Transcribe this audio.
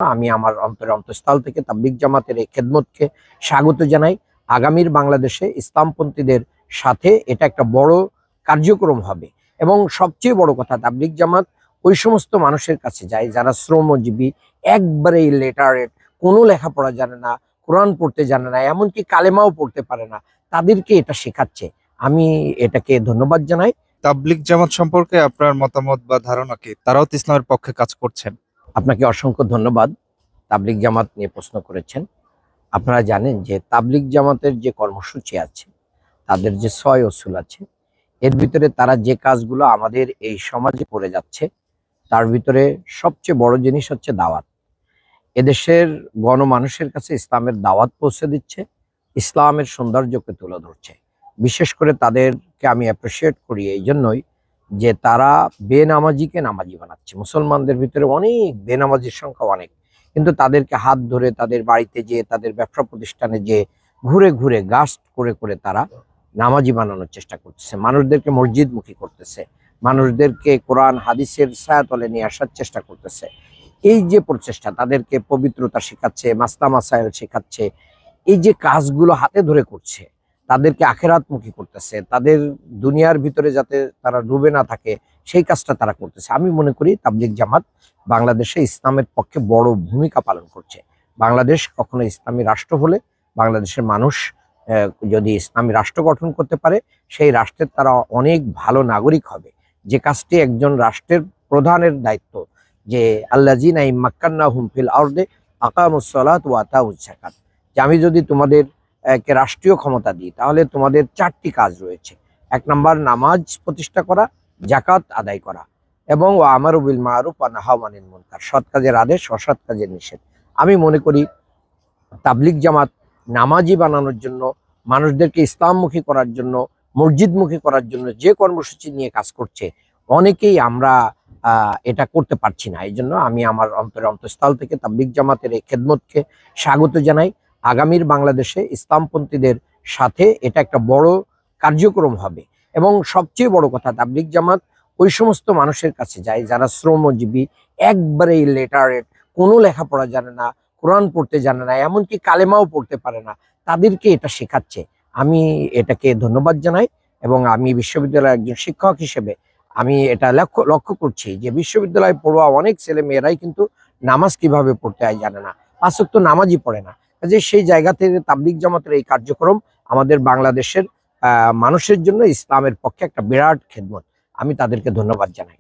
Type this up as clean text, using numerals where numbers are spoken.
আমি আমার অন্তঃস্থল থেকে তাবলিগ জামাতের এই খেদমতকে স্বাগত জানাই। আগামীর বাংলাদেশে ইসলামপন্থীদের সাথে এটা একটা বড় কার্যক্রম হবে এবং সবচেয়ে বড় কথা, তাবলিগ জামাত ওই সমস্ত মানুষের কাছে যায় যারা শ্রমজীবী, একবারে ইলিটারেট, কোনো লেখাপড়া জানে না, কোরআন পড়তে জানে না, এমনকি কালেমাও পড়তে পারে না, তাদেরকে এটা শেখাচ্ছে। আমি এটাকে ধন্যবাদ জানাই। তাবলিগ জামাত সম্পর্কে আপনার মতামত বা ধারণা কি? তারাও তো ইসলামের পক্ষে কাজ করছেন। আপনাকে অসংখ্য ধন্যবাদ তাবলিগ জামাত নিয়ে প্রশ্ন করেছেন। আপনারা জানেন যে তাবলিগ জামাতের যে কর্মসূচি আছে, তাদের যে ছয় অসুল আছে, এর ভিতরে তারা যে কাজগুলো আমাদের এই সমাজে করে যাচ্ছে, তার ভিতরে সবচেয়ে বড় জিনিস হচ্ছে দাওয়াত। এদেশের গণমানুষের কাছে ইসলামের দাওয়াত পৌঁছে দিচ্ছে, ইসলামের সৌন্দর্যকে তুলে ধরছে। বিশেষ করে তাদেরকে আমি অ্যাপ্রিসিয়েট করি এই জন্যই যে তারা বেনামাজিকে নামাজি বানাচ্ছে। মুসলমানদের ভিতরে অনেক বেনামাজির সংখ্যা অনেক, কিন্তু তাদেরকে হাত ধরে তাদের বাড়িতে যেয়ে, তাদের ব্যবসা প্রতিষ্ঠানে যেয়ে ঘুরে ঘুরে গাস্ট করে করে তারা নামাজি বানানোর চেষ্টা করতেছে, মানুষদেরকে মসজিদমুখী করতেছে, মানুষদেরকে কোরআন হাদিসের ছায়াতলে নিয়ে আসার চেষ্টা করতেছে। এই যে প্রচেষ্টা, তাদেরকে পবিত্রতা শেখাচ্ছে, মাসলা মাসাইল শেখাচ্ছে, এই যে কাজগুলো হাতে ধরে করছে, তাদেরকে আখেরাতমুখী করতেছে, তাদের দুনিয়ার ভিতরে যাতে তারা ডুবে না থাকে সেই কাজটা তারা করতেছে। আমি মনে করি তাবলিগ জামাত বাংলাদেশে ইসলামের পক্ষে বড় ভূমিকা পালন করছে। বাংলাদেশ কখনো ইসলামী রাষ্ট্র হলে, বাংলাদেশের মানুষ যদি ইসলামী রাষ্ট্র গঠন করতে পারে, সেই রাষ্ট্রের তারা অনেক ভালো নাগরিক হবে। যে কাজটি একজন রাষ্ট্রের প্রধানের দায়িত্ব, যে আল্লাযিনা ইম্মাক্কান্নাহুম ফিল আরদি আকামুস সালাত ওয়া আতাউজ যাকাত, যে আমি যদি তোমাদের কে রাষ্ট্রীয় ক্ষমতা দিই তাহলে তোমাদের চারটি কাজ রয়েছে। এক নাম্বার, নামাজ প্রতিষ্ঠা করা, যাকাত আদায় করা, এবং ওয়া আমারু বিল মারুফ ওয়া নাহাউ আনিল মুনকার, সৎ কাজের আদেশ, অসৎ কাজের নিষেধ। আমি মনে করি তাবলিগ জামাত নামাজি বানানোর জন্য, মানুষদেরকে ইসলামমুখী করার জন্য, মসজিদমুখী করার জন্য যে কর্মসূচি নিয়ে কাজ করছে, অনেকেই আমরা এটা করতে পারছি না। এই জন্য আমি আমার অন্তঃস্থল থেকে তাবলিগ জামাতের এই খেদমতকে স্বাগত জানাই। আগামীর বাংলাদেশে ইসলামপন্থীদের সাথে এটা একটা বড় কার্যক্রম হবে এবং সবচেয়ে বড় কথা, তাবলিগ জামাত ওই সমস্ত মানুষের কাছে যায় যারা শ্রমজীবী, একবারে ইলিটারেট, কোনো লেখাপড়া জানে না, কোরআন পড়তে জানে না, এমনকি কালেমাও পড়তে পারে না, তাদেরকে এটা শেখাচ্ছে। আমি এটাকে ধন্যবাদ জানাই এবং আমি বিশ্ববিদ্যালয়ের একজন শিক্ষক হিসেবে আমি এটা লক্ষ্য করছি যে বিশ্ববিদ্যালয়ে পড়ুয়া অনেক ছেলে মেয়েরাই কিন্তু নামাজ কিভাবে পড়তে হয় জানে না, পাঁচ ওয়াক্ত নামাজই পড়ে না। কাজে সেই জায়গা থেকে তাবলিগ জামাতের এই কার্যক্রম আমাদের বাংলাদেশের মানুষের জন্য ইসলামের পক্ষে একটা বিরাট খেদমত। আমি তাদেরকে ধন্যবাদ জানাই।